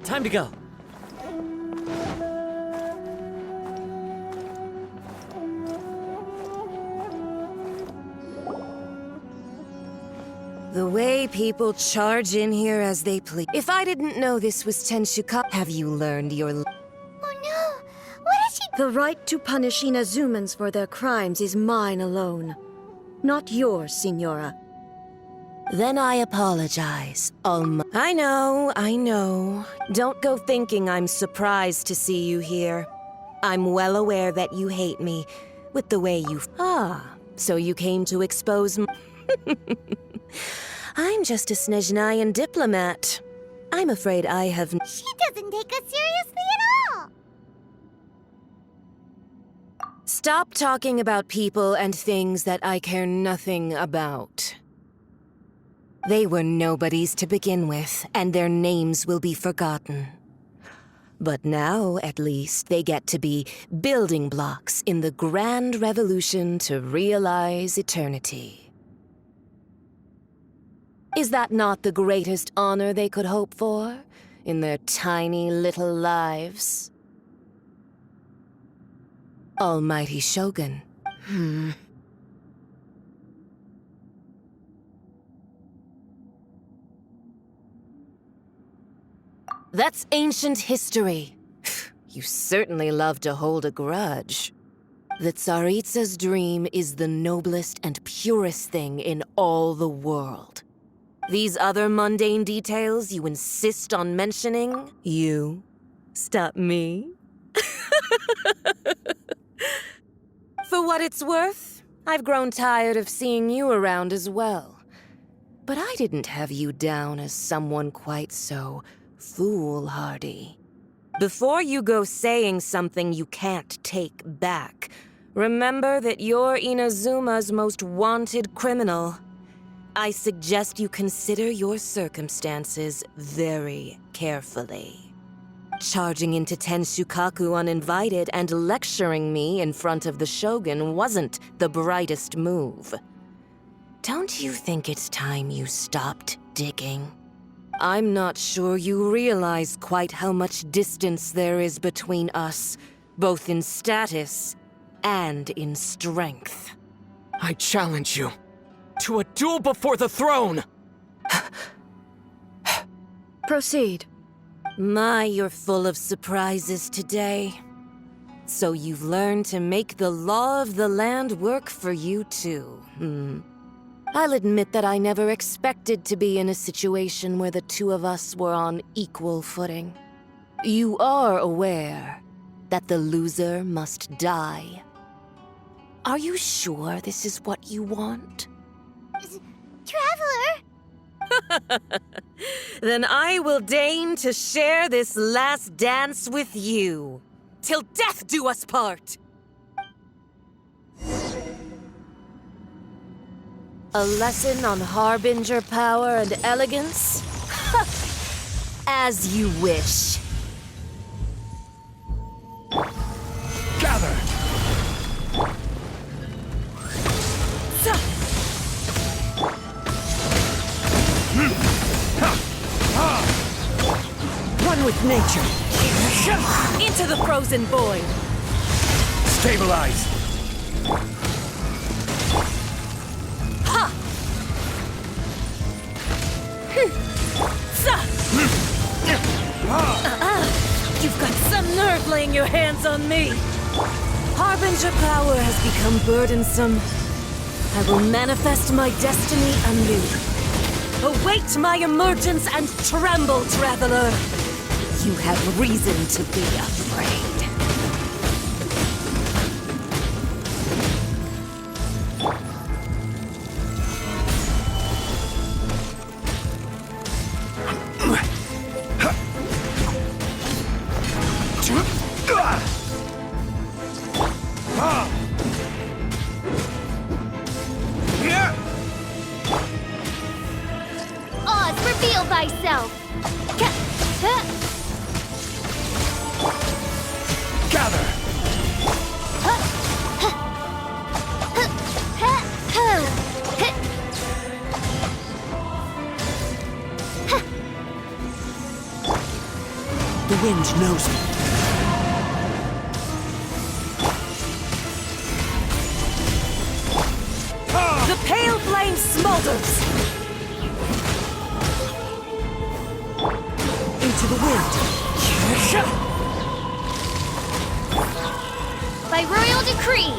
Time to go. The way people charge in here as they please. If I didn't know this was Tenshuka, have you learned your... Oh no! What is she... The right to punish Inazumans for their crimes is mine alone. Not yours, Signora. Then I apologize, I know. Don't go thinking I'm surprised to see you here. I'm well aware that you hate me, with the way you... so you came to expose I'm just a Snezhnayan diplomat. I'm afraid I have... She doesn't take us seriously at all! Stop talking about people and things that I care nothing about. They were nobodies to begin with, and their names will be forgotten. But now, at least, they get to be building blocks in the grand revolution to realize eternity. Is that not the greatest honor they could hope for in their tiny little lives? Almighty Shogun. That's ancient history. You certainly love to hold a grudge. The Tsaritsa's dream is the noblest and purest thing in all the world. These other mundane details you insist on mentioning, you stop me. For what it's worth, I've grown tired of seeing you around as well. But I didn't have you down as someone quite so foolhardy. Before you go saying something you can't take back, remember that you're Inazuma's most wanted criminal. I suggest you consider your circumstances very carefully. Charging into Tenshukaku uninvited and lecturing me in front of the Shogun wasn't the brightest move. Don't you think it's time you stopped digging? I'm not sure you realize quite how much distance there is between us, both in status and in strength. I challenge you to a duel before the throne! Proceed. My, you're full of surprises today. So you've learned to make the law of the land work for you too, I'll admit that I never expected to be in a situation where the two of us were on equal footing. You are aware that the loser must die. Are you sure this is what you want? Traveler! Then I will deign to share this last dance with you. Till death do us part! A lesson on harbinger power and elegance? As you wish. Gather! Run with nature! Into the frozen void! Stabilize! Ha! You've got some nerve laying your hands on me! Harbinger power has become burdensome. I will manifest my destiny anew. Await my emergence and tremble, traveler! You have reason to be afraid. Oz, reveal thyself! Gather! The wind knows me. The pale flame smolders! Into the wind. By royal decree!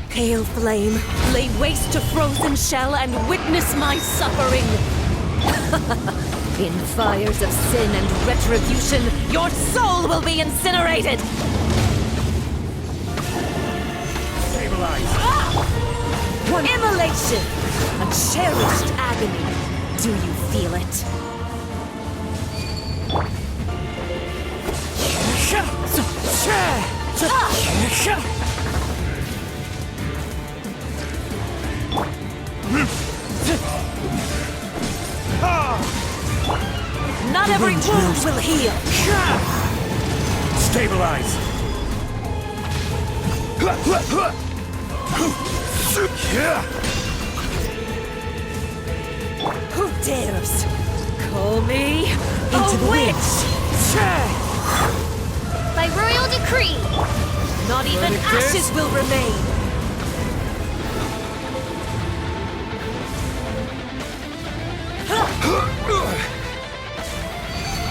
Pale flame, lay waste to frozen shell and witness my suffering! In fires of sin and retribution, your soul will be incinerated! Stabilize! One immolation! A cherished agony! Do you feel it? Not every wound will heal! Stabilize! Who dares call me Into a the wind. witch? By royal decree! Not even ashes will remain!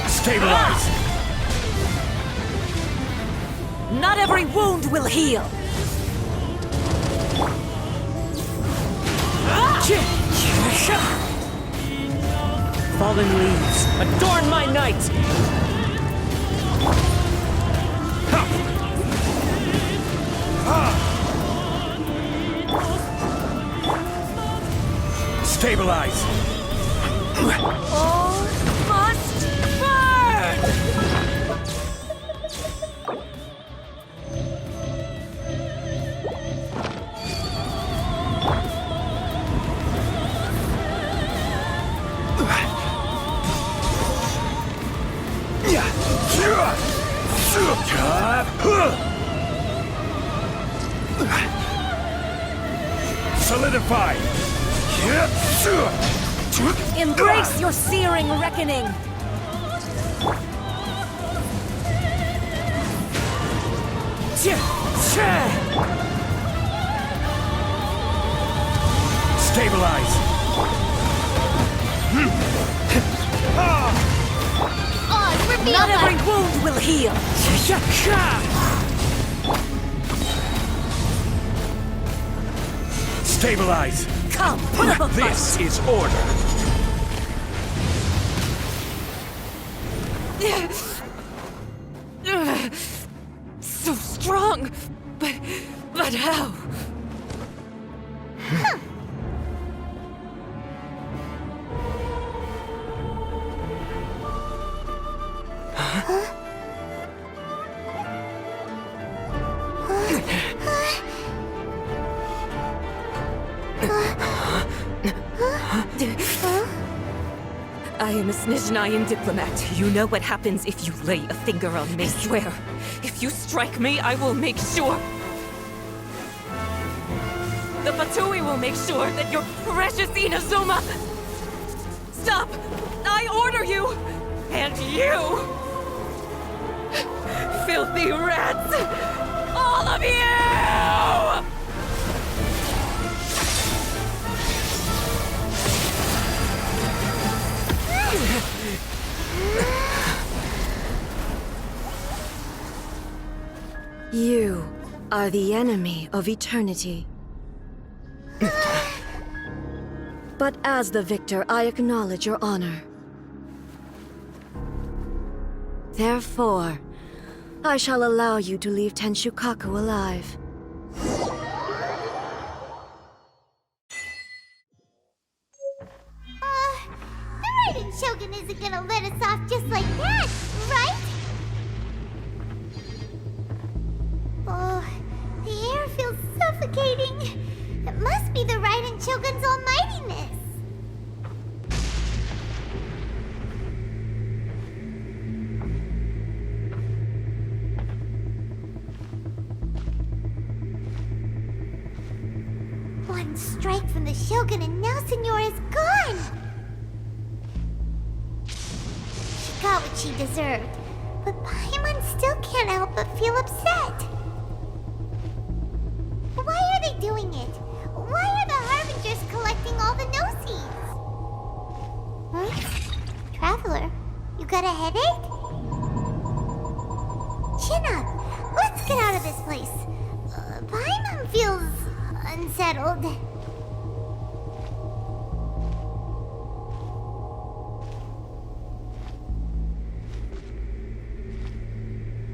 Stabilize! Not every wound will heal! Fallen leaves, adorn my night! Stabilize! All must burn! Solidify! Embrace your searing reckoning! Stabilize! Oz, reveal Not every thy... wound will heal! Stabilize! Come, put up a fight! This is order! So strong! But how? I am a Snezhnayan diplomat. You know what happens if you lay a finger on me. I swear, if you strike me, I will make sure... The Fatui will make sure that your precious Inazuma... Stop! I order you! And you! Filthy rats! All of you! You are the enemy of eternity. But as the victor, I acknowledge your honor. Therefore, I shall allow you to leave Tenshukaku alive. The Raiden Shogun isn't gonna let us off just like that, right? Oh, the air feels suffocating. It must be the Raiden Shogun's almightiness. One strike from the Shogun and now Signora's gone! She got what she deserved, but Paimon still can't help but feel upset. Why are they doing it? Why are the Harbingers collecting all the no-seeds? Huh? Traveler, you got a headache? Chin up! Let's get out of this place. Paimon feels unsettled.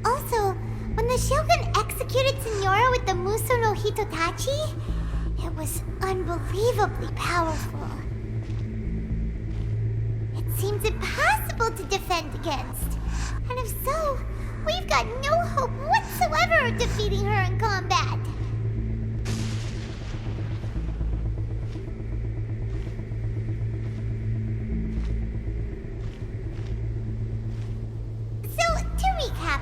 Also, when the Shogun executed Signora with the Muso no Hitotachi, it was unbelievably powerful. It seems impossible to defend against. And if so, we've got no hope whatsoever of defeating her in combat. So, to recap,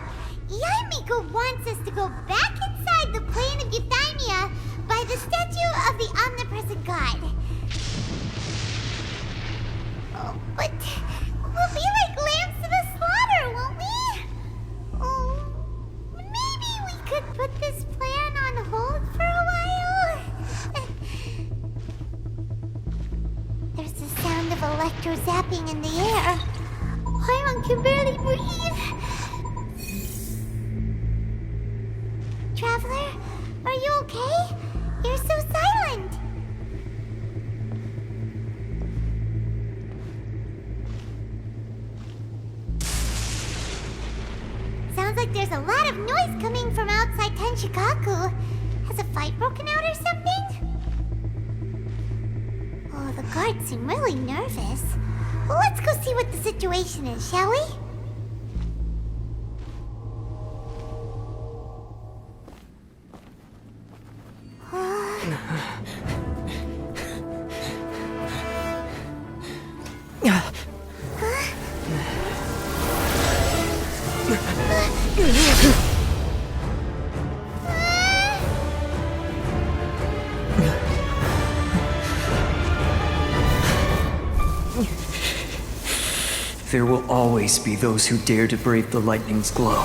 Yaimiko wants us to go back inside the plane of Euthymia by the statue of the omnipresent god. Oh, but we'll be like lambs to the slaughter, won't we? Oh, maybe we could put this plan on hold for a while? There's the sound of electro zapping in the air. Paimon can barely breathe. Traveler, are you okay? You're so silent. Sounds like there's a lot of noise coming from outside Tenshukaku. Has a fight broken out or something? Oh, the guards seem really nervous. Well, let's go see what the situation is, shall we? There will always be those who dare to brave the lightning's glow.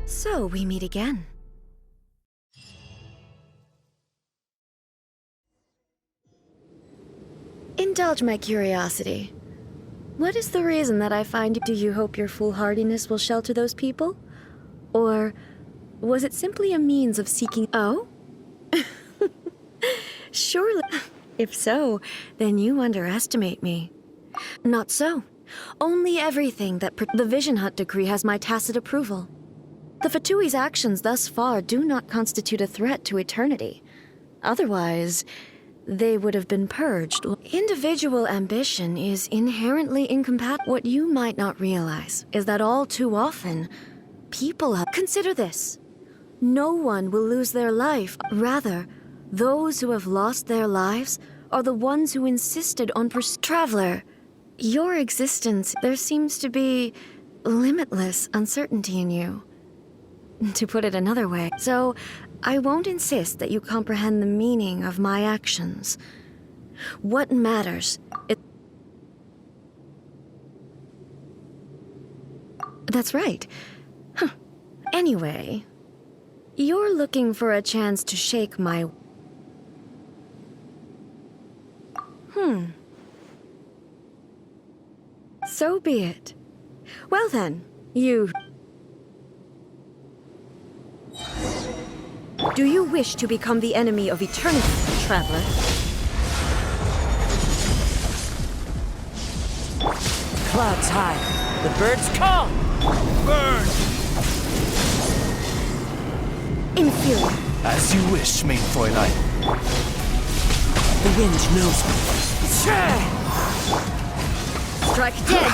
So we meet again. Indulge my curiosity. What is the reason that I find you? Do you hope your foolhardiness will shelter those people? Or was it simply a means of seeking— Oh? Surely. If so, then you underestimate me. Not so. Only everything that the Vision Hunt decree has my tacit approval. The Fatui's actions thus far do not constitute a threat to eternity. Otherwise, they would have been purged. Individual ambition is inherently incompatible. What you might not realize is that all too often, people have... Consider this. No one will lose their life. Rather, those who have lost their lives are the ones who insisted on Traveler, your existence, there seems to be limitless uncertainty in you. To put it another way. So, I won't insist that you comprehend the meaning of my actions. What matters is... That's right. Huh. Anyway, you're looking for a chance to shake my... So be it. Well then, you... Do you wish to become the enemy of eternity, Traveler? Clouds high. The birds call. Burn! Inferior. As you wish, main Fräulein. The wind knows me. Strike dead.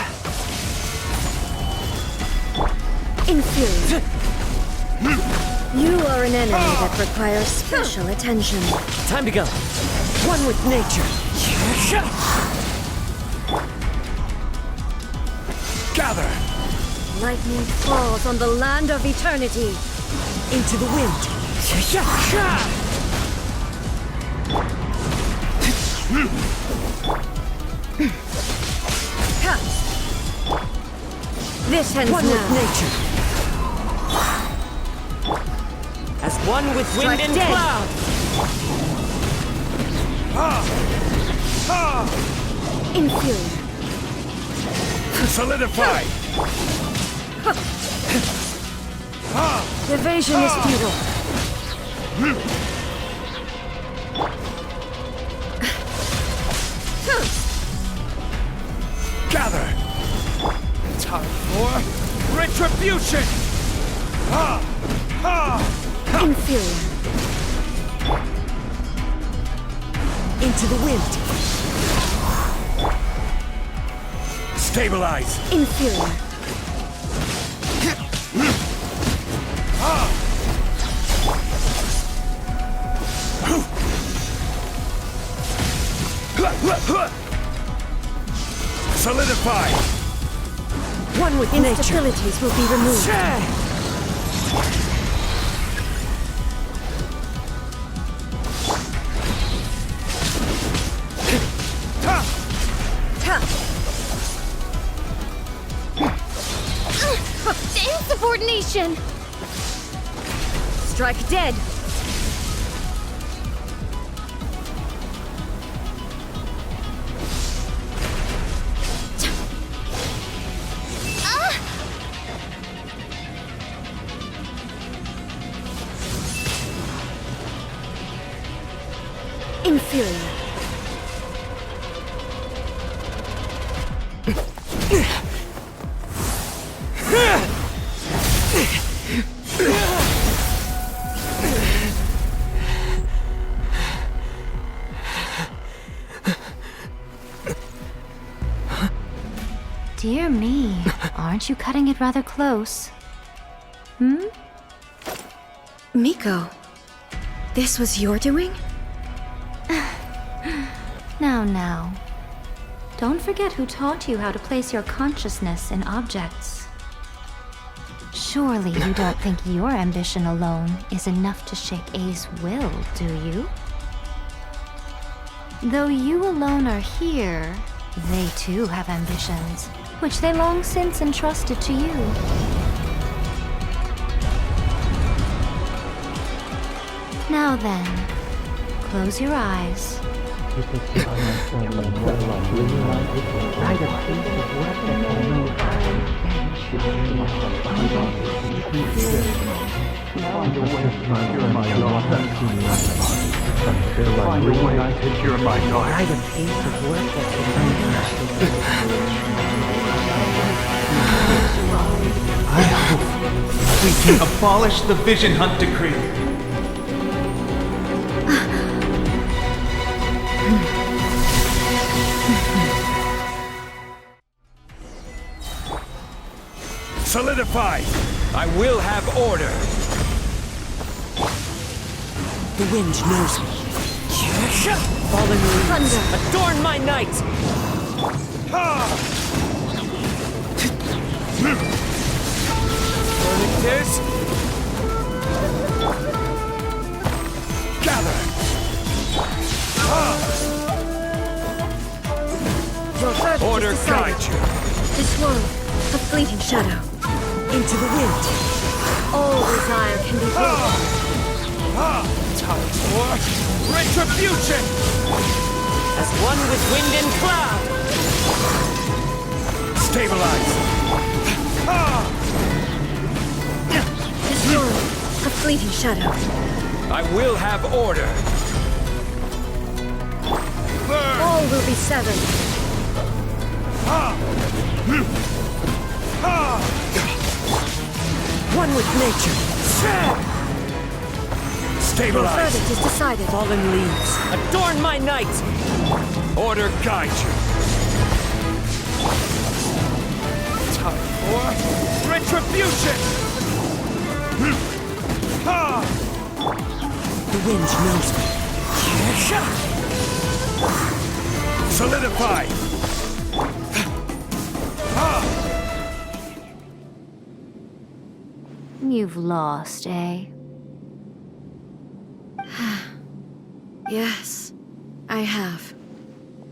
Inferior. You are an enemy that requires special attention. Time to go. One with nature. Gather! Lightning falls on the land of eternity. Into the wind. This ends One now. with nature. As one with wind Strike and dead. cloud. Inferior. Solidify! Evasion is futile. Gather! Time for retribution! Inferior. Into the wind. Stabilize! Inferior. Solidify! One with nature. Instabilities will be removed. Insubordination! Strike dead. Inferior. Dear me, aren't you cutting it rather close? Miko, this was your doing? Now. Don't forget who taught you how to place your consciousness in objects. Surely you don't think your ambition alone is enough to shake A's will, do you? Though you alone are here, they too have ambitions, which they long since entrusted to you. Now then, close your eyes. Find a way to cure my daughter. Find a way to take care of my daughter. By the pace of work that I hope we can abolish the Vision Hunt Decree. Solidify! I will have order! the wind knows me. Fallen leaves, adorn my night! This? Gather! Your verdict Order is decided. guide you! To swallow, a fleeting shadow. Into the wind. All desire can be broken. Time for retribution! As one with wind and cloud. Stabilize! To swallow, a fleeting shadow. I will have order! Burn! All will be severed. One with nature. Your Stabilize! verdict is decided. Fallen leaves, adorn my night! Order guide you! Time for retribution! The wind knows me. Solidify! You've lost, eh? Yes, I have.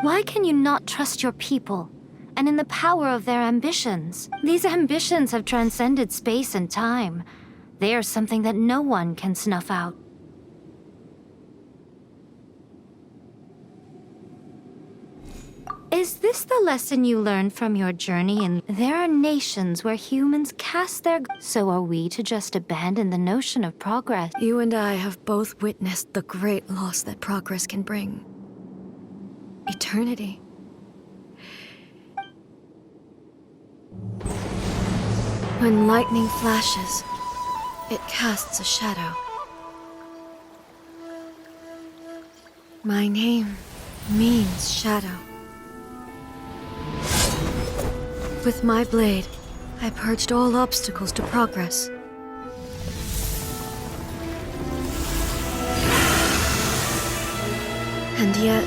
Why can you not trust your people, and in the power of their ambitions? These ambitions have transcended space and time. They are something that no one can snuff out. Is this the lesson you learned from your journey? And there are nations where humans cast their... So are we to just abandon the notion of progress? You and I have both witnessed the great loss that progress can bring. Eternity. When lightning flashes, it casts a shadow. My name means shadow. With my blade, I purged all obstacles to progress. And yet,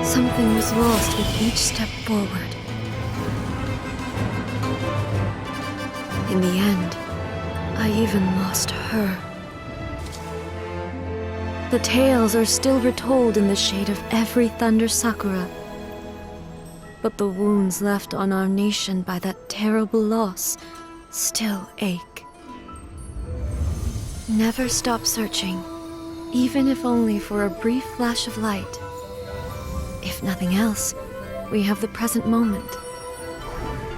something was lost with each step forward. In the end, I even lost her. The tales are still retold in the shade of every thunder sakura. But the wounds left on our nation by that terrible loss still ache. Never stop searching, even if only for a brief flash of light. If nothing else, we have the present moment.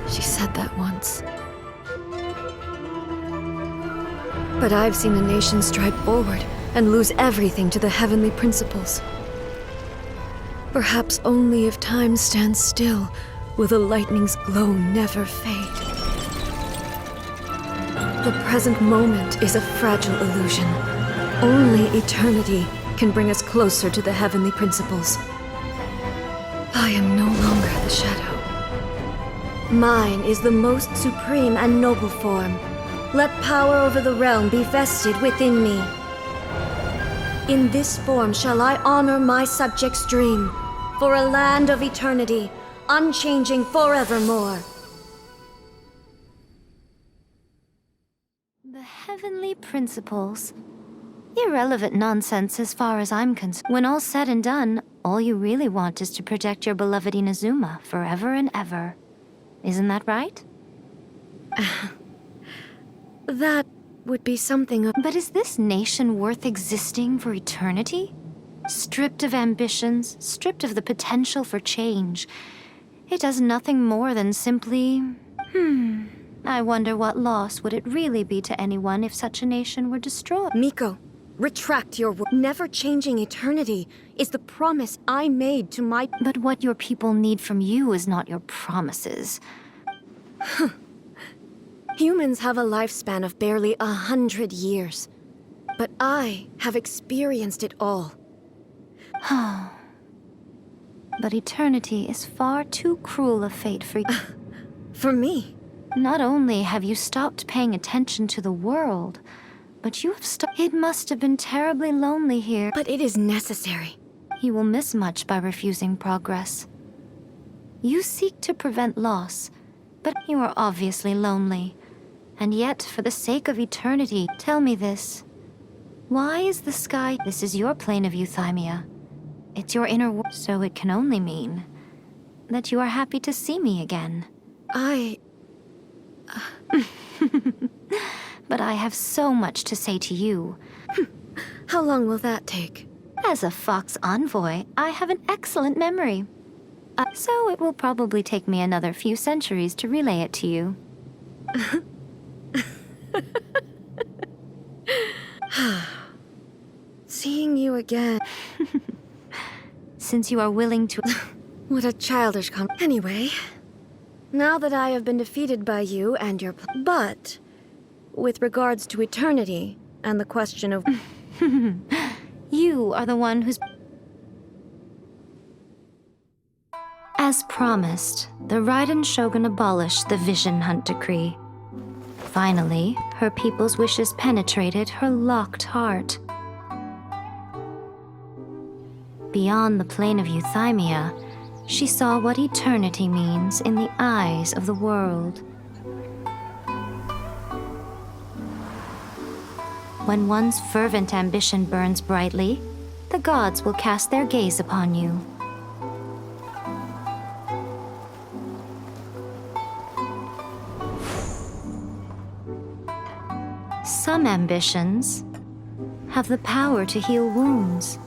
She said that once. But I've seen a nation stride forward and lose everything to the heavenly principles. Perhaps only if time stands still will the lightning's glow never fade. The present moment is a fragile illusion. Only eternity can bring us closer to the heavenly principles. I am no longer the shadow. Mine is the most supreme and noble form. Let power over the realm be vested within me. In this form shall I honor my subjects' dream, for a land of eternity, unchanging forevermore. The heavenly principles. Irrelevant nonsense as far as I'm concerned. When all's said and done, all you really want is to protect your beloved Inazuma forever and ever. Isn't that right? That would be something of... But is this nation worth existing for eternity? Stripped of ambitions, stripped of the potential for change. It does nothing more than simply... I wonder what loss would it really be to anyone if such a nation were destroyed? Miko, Retract your word. Never changing eternity is the promise I made to my... But what your people need from you is not your promises. Humans have a lifespan of barely 100 years. But I have experienced it all. But eternity is far too cruel a fate for you. For me. Not only have you stopped paying attention to the world, but you have stopped. It must have been terribly lonely here. But it is necessary. You will miss much by refusing progress. You seek to prevent loss, but you are obviously lonely. And yet, for the sake of eternity, tell me this. Why is the sky... This is your plane of euthymia. It's your inner world, so it can only mean that you are happy to see me again. But I have so much to say to you. How long will that take? As a Fox envoy, I have an excellent memory. So it will probably take me another few centuries to relay it to you. Seeing you again. Since you are willing to... What a childish Anyway, now that I have been defeated by you and your but, with regards to eternity and the question of... You are the one who's... As promised, the Raiden Shogun abolished the Vision Hunt Decree. Finally, her people's wishes penetrated her locked heart. Beyond the plane of euthymia, she saw what eternity means in the eyes of the world. When one's fervent ambition burns brightly, the gods will cast their gaze upon you. Some ambitions have the power to heal wounds,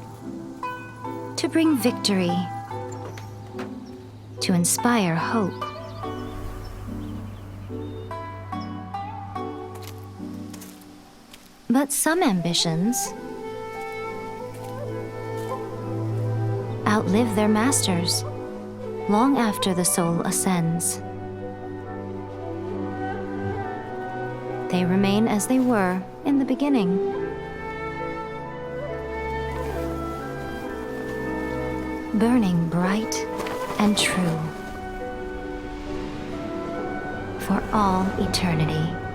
to bring victory, to inspire hope. But some ambitions outlive their masters long after the soul ascends. They remain as they were in the beginning. Burning bright and true for all eternity.